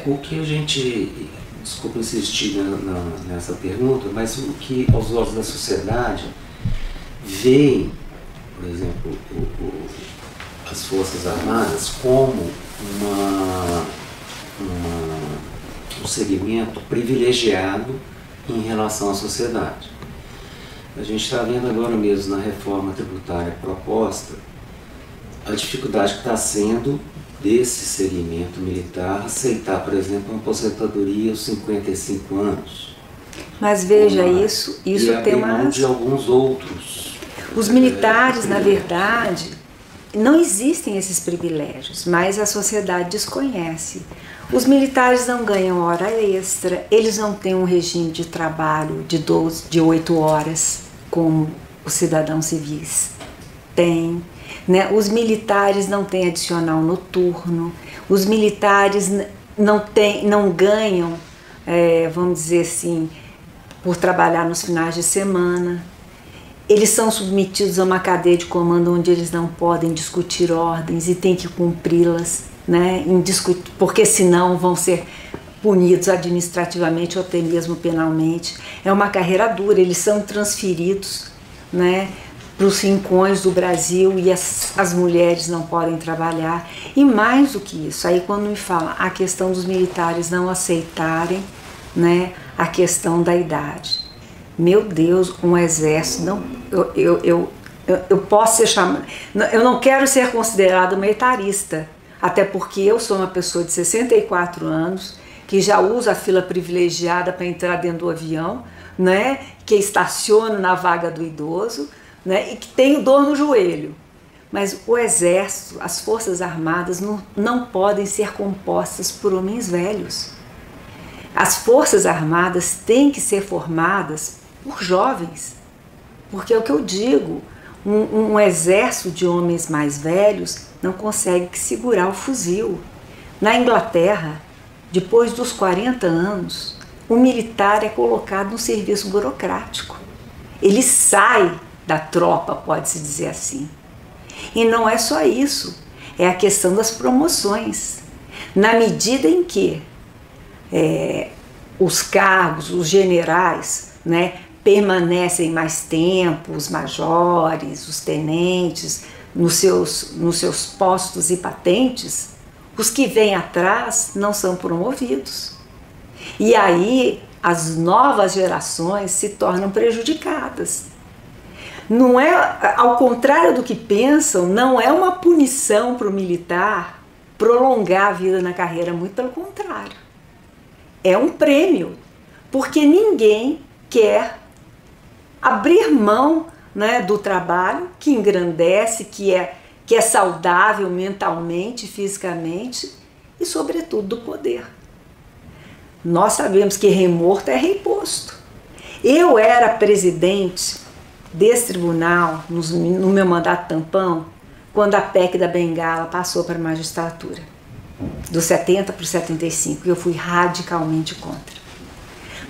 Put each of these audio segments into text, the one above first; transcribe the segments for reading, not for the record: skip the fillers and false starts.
O que a gente, desculpa insistir nessa pergunta, mas o que aos olhos da sociedade veem, por exemplo, as Forças Armadas como um segmento privilegiado em relação à sociedade. A gente está vendo agora mesmo na reforma tributária proposta a dificuldade que está sendo desse segmento militar aceitar, por exemplo, uma aposentadoria aos 55 anos. Mas veja, isso tem uma... de alguns outros. Os militares, na verdade, não existem esses privilégios, mas a sociedade desconhece. Os militares não ganham hora extra, eles não têm um regime de trabalho de 8 horas, como os cidadãos civis têm. Né? Os militares não têm adicional noturno, os militares não ganham, vamos dizer assim, por trabalhar nos finais de semana. Eles são submetidos a uma cadeia de comando onde eles não podem discutir ordens e têm que cumpri-las, né? Porque senão vão ser punidos administrativamente ou até mesmo penalmente. É uma carreira dura, eles são transferidos, né, para os rincões do Brasil e as mulheres não podem trabalhar. E mais do que isso, aí quando me fala a questão dos militares não aceitarem, né, a questão da idade. Meu Deus, um exército, não, eu posso ser chamada, eu não quero ser considerada militarista, até porque eu sou uma pessoa de 64 anos, que já usa a fila privilegiada para entrar dentro do avião, né, que estaciona na vaga do idoso, né, e que tem dor no joelho. Mas o exército, as forças armadas não podem ser compostas por homens velhos. As forças armadas têm que ser formadas por jovens, porque é o que eu digo, um exército de homens mais velhos não consegue segurar o fuzil. Na Inglaterra, depois dos 40 anos, o militar é colocado no serviço burocrático. Ele sai da tropa, pode-se dizer assim. E não é só isso, é a questão das promoções. Na medida em que os cargos, os generais, né, permanecem mais tempo, os majores, os tenentes, nos seus postos e patentes, os que vêm atrás não são promovidos. E aí as novas gerações se tornam prejudicadas. Não é, ao contrário do que pensam, não é uma punição para o militar prolongar a vida na carreira, muito pelo contrário. É um prêmio, porque ninguém quer abrir mão, né, do trabalho que engrandece, que é saudável mentalmente, fisicamente e, sobretudo, do poder. Nós sabemos que rei morto é rei posto. Eu era presidente desse tribunal, no meu mandato tampão, quando a PEC da Bengala passou para a magistratura, dos 70 para os 75, eu fui radicalmente contra.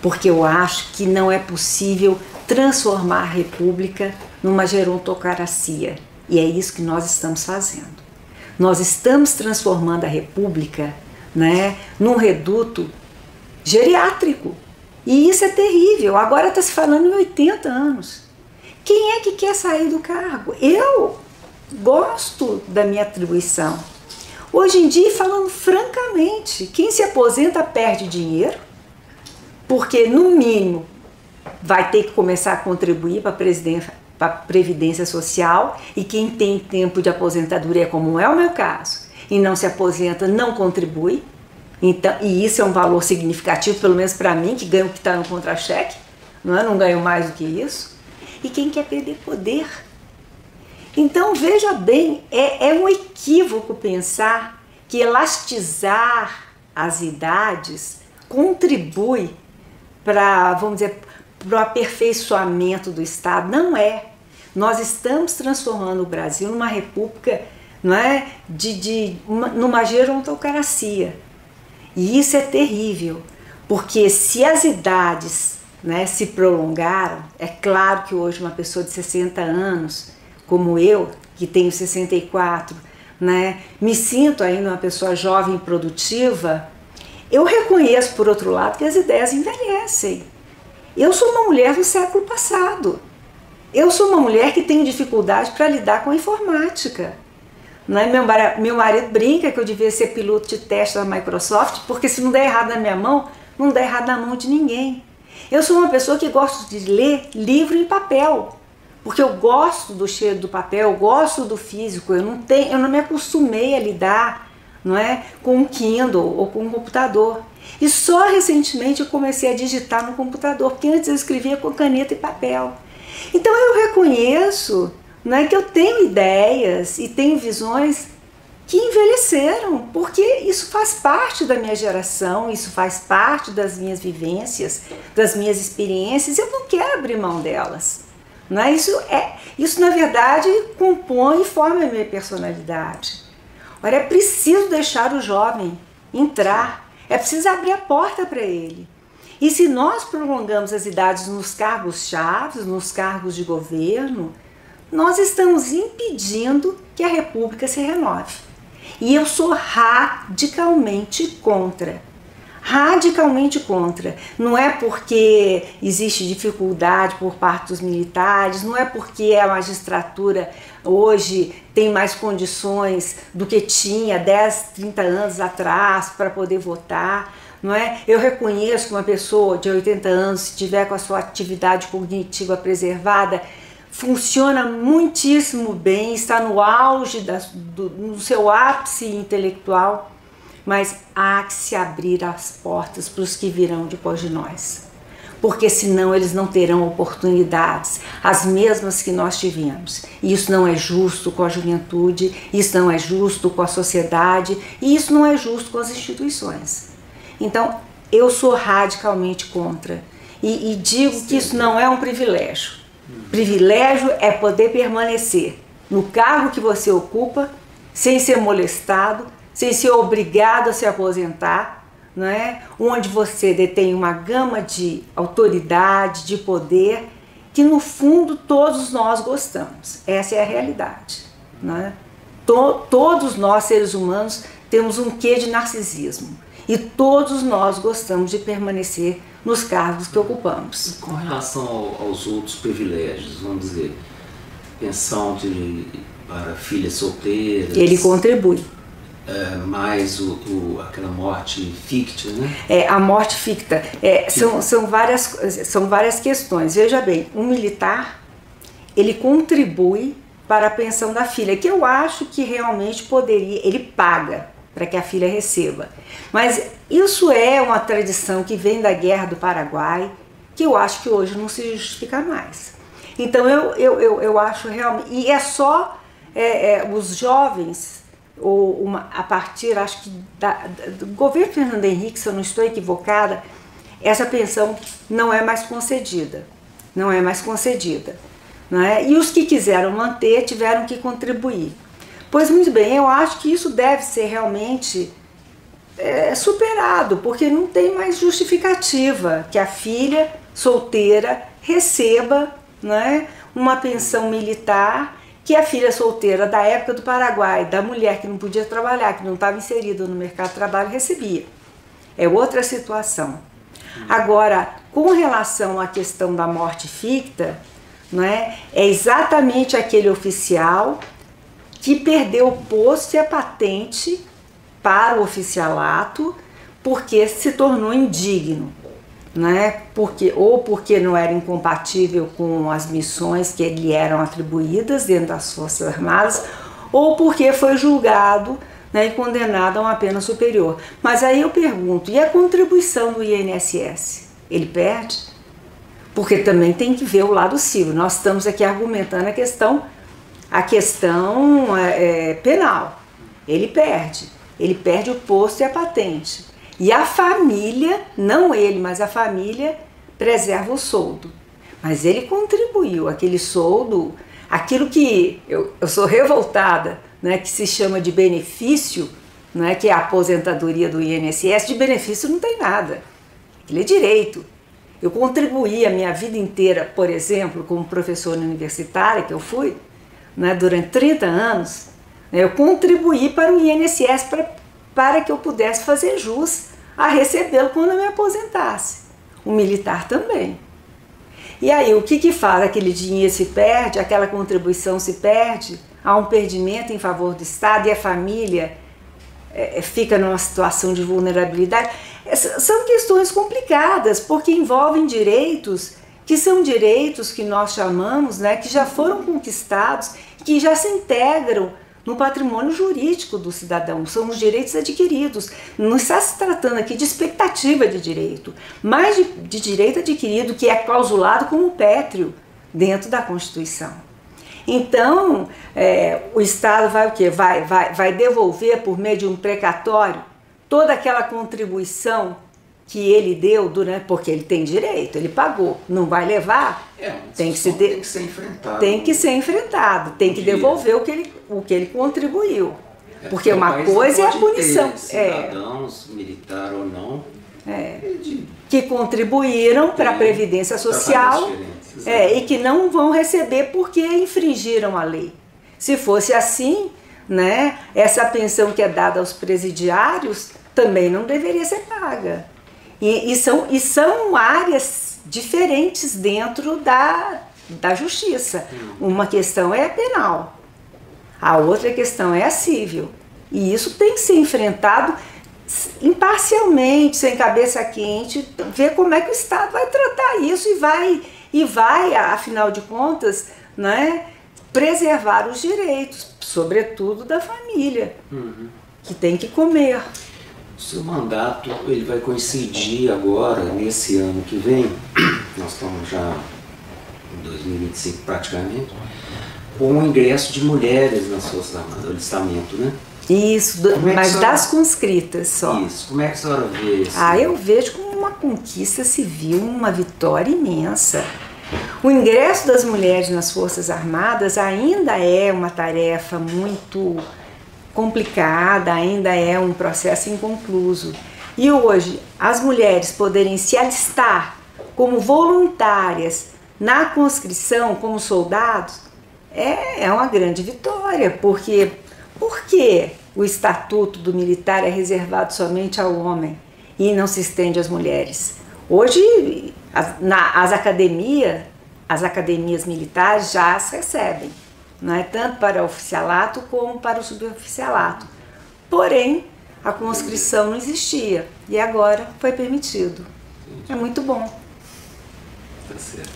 Porque eu acho que não é possível transformar a república numa gerontocracia. E é isso que nós estamos fazendo. Nós estamos transformando a república, né, num reduto geriátrico. E isso é terrível. Agora está se falando em 80 anos. Quem é que quer sair do cargo? Eu gosto da minha atribuição. Hoje em dia, falando francamente, quem se aposenta perde dinheiro, porque no mínimo vai ter que começar a contribuir para a Previdência Social, e quem tem tempo de aposentadoria, como é o meu caso, e não se aposenta, não contribui. Então, e isso é um valor significativo, pelo menos para mim, que ganho o que está no contra-cheque, não ganho mais do que isso. E quem quer perder poder? Então, veja bem, é um equívoco pensar que elastizar as idades contribui para, vamos dizer, para o aperfeiçoamento do Estado. Não é. Nós estamos transformando o Brasil numa república, não é, numa gerontocracia. E isso é terrível, porque se as idades, né, se prolongaram, é claro que hoje uma pessoa de 60 anos, como eu, que tenho 64, né, me sinto ainda uma pessoa jovem e produtiva, eu reconheço, por outro lado, que as ideias envelhecem. Eu sou uma mulher do século passado. Eu sou uma mulher que tem dificuldade para lidar com a informática. Não é? Meu marido brinca que eu devia ser piloto de teste da Microsoft, porque se não der errado na minha mão, não der errado na mão de ninguém. Eu sou uma pessoa que gosta de ler livro em papel, porque eu gosto do cheiro do papel, eu gosto do físico, eu não me acostumei a lidar, não é, com um Kindle ou com um computador. E só recentemente eu comecei a digitar no computador, porque antes eu escrevia com caneta e papel. Então eu reconheço, não é, que eu tenho ideias e tenho visões que envelheceram, porque isso faz parte da minha geração, isso faz parte das minhas vivências, das minhas experiências, e eu não quero abrir mão delas. Não é? Isso na verdade compõe e forma a minha personalidade. Ora, é preciso deixar o jovem entrar, é preciso abrir a porta para ele. E se nós prolongamos as idades nos cargos-chave, nos cargos de governo, nós estamos impedindo que a República se renove. E eu sou radicalmente contra. Radicalmente contra. Não é porque existe dificuldade por parte dos militares, não é porque a magistratura hoje tem mais condições do que tinha 10, 30 anos atrás para poder votar. Não é? Eu reconheço que uma pessoa de 80 anos, se tiver com a sua atividade cognitiva preservada, funciona muitíssimo bem, está no auge, no seu ápice intelectual, mas há que se abrir as portas para os que virão depois de nós, porque senão eles não terão oportunidades, as mesmas que nós tivemos. E isso não é justo com a juventude, isso não é justo com a sociedade, e isso não é justo com as instituições. Então, eu sou radicalmente contra, e digo que isso não é um privilégio. Privilégio é poder permanecer no cargo que você ocupa, sem ser molestado, sem ser obrigado a se aposentar, não é? Onde você detém uma gama de autoridade, de poder, que no fundo todos nós gostamos. Essa é a realidade. Não é? Todos nós, seres humanos, temos um quê de narcisismo. E todos nós gostamos de permanecer nos cargos que ocupamos. Com relação aos outros privilégios, vamos dizer, pensão para filhas solteiras... Ele contribui. Mais aquela morte ficta, né? A morte ficta. São várias questões. Veja bem, um militar, ele contribui para a pensão da filha, que eu acho que realmente poderia, ele paga para que a filha receba. Mas isso é uma tradição que vem da Guerra do Paraguai, que eu acho que hoje não se justifica mais. Então eu acho realmente... E é só os jovens, a partir, acho que do governo Fernando Henrique, se eu não estou equivocada, essa pensão não é mais concedida. Não é mais concedida. Não é? E os que quiseram manter tiveram que contribuir. Pois muito bem, eu acho que isso deve ser realmente superado, porque não tem mais justificativa que a filha solteira receba, né, uma pensão militar que a filha solteira da época do Paraguai, da mulher que não podia trabalhar, que não estava inserida no mercado de trabalho, recebia. É outra situação. Agora, com relação à questão da morte ficta, é exatamente aquele oficial que perdeu o posto e a patente para o oficialato porque se tornou indigno, porque não era incompatível com as missões que lhe eram atribuídas dentro das Forças Armadas, ou porque foi julgado, e condenado a uma pena superior. Mas aí eu pergunto, e a contribuição do INSS? Ele perde? Porque também tem que ver o lado civil. Nós estamos aqui argumentando a questão penal. Ele perde o posto e a patente. E a família, não ele, mas a família preserva o soldo. Mas ele contribuiu, aquele soldo, aquilo que eu sou revoltada, que se chama de benefício, que é a aposentadoria do INSS, de benefício não tem nada. Ele é direito. Eu contribuí a minha vida inteira, por exemplo, como professora universitária, que eu fui, durante 30 anos, eu contribuí para o INSS para que eu pudesse fazer jus a recebê-lo quando eu me aposentasse. O militar também. E aí, o que faz? Aquele dinheiro se perde, aquela contribuição se perde, há um perdimento em favor do Estado e a família fica numa situação de vulnerabilidade. São questões complicadas, porque envolvem direitos que são direitos que nós chamamos, né, que já foram conquistados, que já se integram no patrimônio jurídico do cidadão, são os direitos adquiridos. Não está se tratando aqui de expectativa de direito, mas de direito adquirido que é clausulado como pétreo dentro da Constituição. Então, o Estado vai o quê? Vai devolver por meio de um precatório toda aquela contribuição que ele deu, porque ele tem direito, ele pagou, não vai levar, tem que ser enfrentado. Tem que ser enfrentado, tem que devolver o que ele contribuiu. Porque uma coisa é a punição. Cidadãos, militar ou não, que contribuíram para a Previdência Social e que não vão receber porque infringiram a lei. Se fosse assim, né, essa pensão que é dada aos presidiários também não deveria ser paga. E são áreas diferentes dentro da justiça. Uma questão é a penal, a outra questão é a civil. E isso tem que ser enfrentado imparcialmente, sem cabeça quente, ver como é que o Estado vai tratar isso e vai afinal de contas, né, preservar os direitos, sobretudo da família, que tem que comer. O seu mandato ele vai coincidir agora, nesse ano que vem, nós estamos já em 2025 praticamente, com o ingresso de mulheres nas Forças Armadas, o alistamento, né? Isso, mas das conscritas só. Isso, como é que a senhora vê isso? Eu vejo como uma conquista civil, uma vitória imensa. O ingresso das mulheres nas Forças Armadas ainda é uma tarefa muito complicada, ainda é um processo inconcluso. E hoje, as mulheres poderem se alistar como voluntárias na conscrição, como soldados, é uma grande vitória, porque o estatuto do militar é reservado somente ao homem e não se estende às mulheres. Hoje, as academias militares já as recebem, não é tanto para o oficialato como para o suboficialato. Porém, a conscrição não existia e agora foi permitido. É muito bom. Tá certo.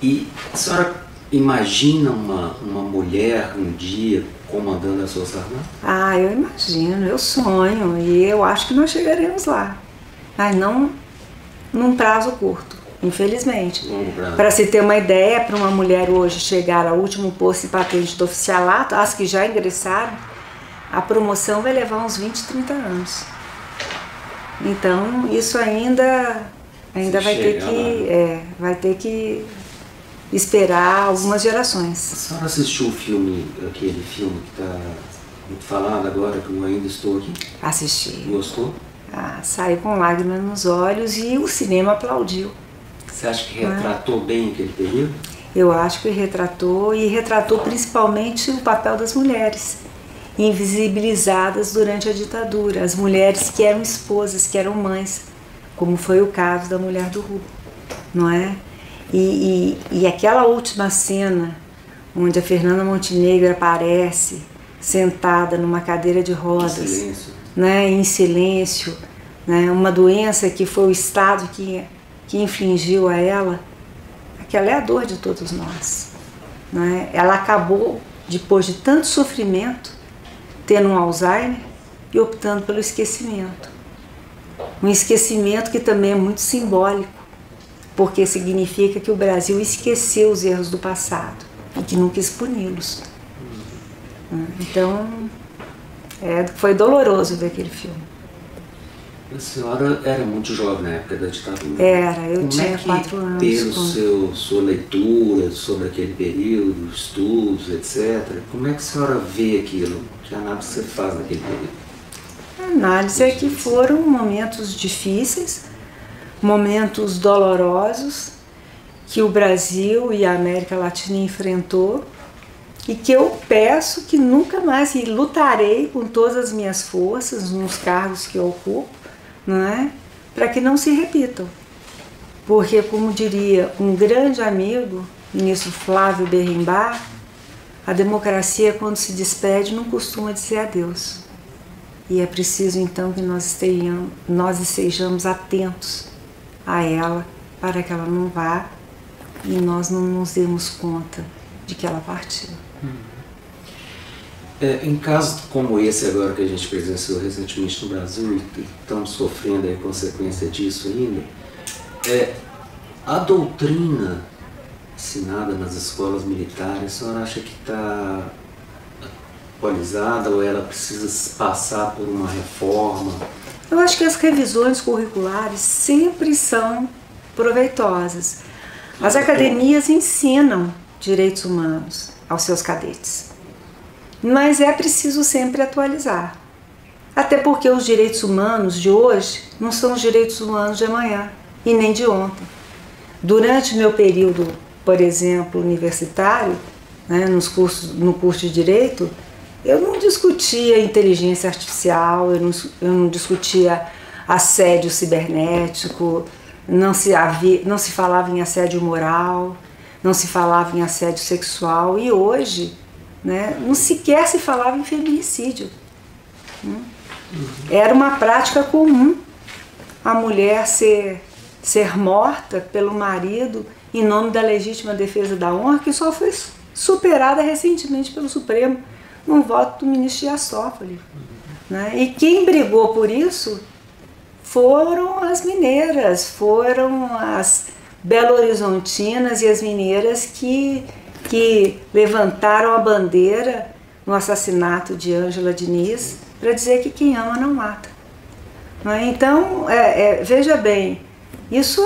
E a senhora imagina uma mulher um dia comandando as Forças Armadas? Eu imagino, eu sonho e eu acho que nós chegaremos lá. Mas não num prazo curto. Infelizmente. Para se ter uma ideia, para uma mulher hoje chegar ao último posto de patente do oficialato, as que já ingressaram, a promoção vai levar uns 20, 30 anos. Então, isso ainda vai ter que esperar algumas gerações. A senhora assistiu aquele filme que está muito falado agora, que eu ainda estou aqui? Assisti. Gostou? Saí com lágrimas nos olhos e o cinema aplaudiu. Você acha que retratou bem aquele período? Eu acho que retratou, e retratou principalmente o papel das mulheres, invisibilizadas durante a ditadura. As mulheres que eram esposas, que eram mães, como foi o caso da mulher do Rubro, não é? E aquela última cena, onde a Fernanda Montenegro aparece sentada numa cadeira de rodas, em silêncio, né? Uma doença que foi o Estado que infligiu a ela, aquela é a dor de todos nós. Né? Ela acabou, depois de tanto sofrimento, tendo um Alzheimer e optando pelo esquecimento. Um esquecimento que também é muito simbólico, porque significa que o Brasil esqueceu os erros do passado e que não quis puni-los. Então, foi doloroso ver aquele filme. A senhora era muito jovem na época da ditadura. Eu tinha 4 anos. Pela sua leitura sobre aquele período, estudos, etc., como é que a senhora vê aquilo? Que análise você faz naquele período? A análise é que foram momentos difíceis, momentos dolorosos, que o Brasil e a América Latina enfrentou, e que eu peço que nunca mais, e lutarei com todas as minhas forças nos cargos que eu ocupo, não é? Para que não se repitam. Porque, como diria um grande amigo, o ministro Flávio Berrimbar, a democracia, quando se despede, não costuma dizer adeus. E é preciso, então, que nós estejamos atentos a ela, para que ela não vá e nós não nos demos conta de que ela partiu. Em casos como esse agora que a gente presenciou recentemente no Brasil e estamos sofrendo a consequência disso ainda, a doutrina ensinada nas escolas militares, a senhora acha que está atualizada ou ela precisa passar por uma reforma? Eu acho que as revisões curriculares sempre são proveitosas. As academias ensinam direitos humanos aos seus cadetes, mas é preciso sempre atualizar. Até porque os direitos humanos de hoje não são os direitos humanos de amanhã e nem de ontem. Durante meu período, por exemplo, universitário, né, no curso de Direito, eu não discutia inteligência artificial, eu não discutia assédio cibernético, não se falava em assédio moral, não se falava em assédio sexual, e hoje, né, não sequer se falava em feminicídio. Era uma prática comum a mulher ser morta pelo marido em nome da legítima defesa da honra, que só foi superada recentemente pelo Supremo, num voto do ministro Dias Toffoli, né? E quem brigou por isso foram as mineiras, foram as belo-horizontinas e as mineiras que levantaram a bandeira no assassinato de Ângela Diniz para dizer que quem ama não mata. Né? Então, veja bem, isso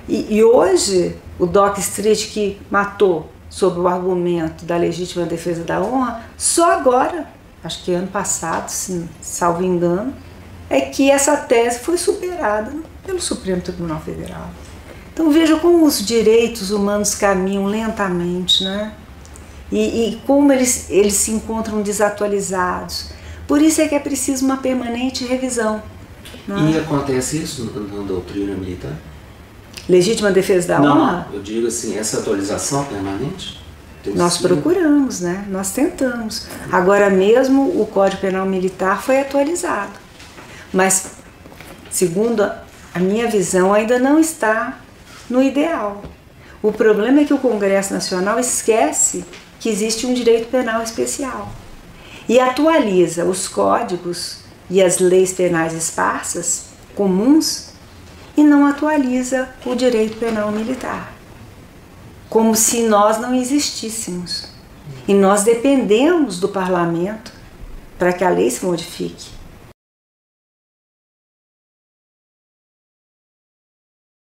E hoje, o Doc Street, que matou sob o argumento da legítima defesa da honra, só agora, acho que ano passado, salvo engano, é que essa tese foi superada pelo Supremo Tribunal Federal. Então veja como os direitos humanos caminham lentamente, né? E como eles se encontram desatualizados. Por isso é que é preciso uma permanente revisão. Né? E acontece isso na doutrina militar? Legítima defesa da honra? Não, eu digo assim, essa atualização permanente? Nós procuramos, né? Nós tentamos. Agora mesmo o Código Penal Militar foi atualizado. Mas, segundo a minha visão, ainda não está no ideal. O problema é que o Congresso Nacional esquece que existe um direito penal especial e atualiza os códigos e as leis penais esparsas, comuns, e não atualiza o direito penal militar, como se nós não existíssemos. E nós dependemos do parlamento para que a lei se modifique.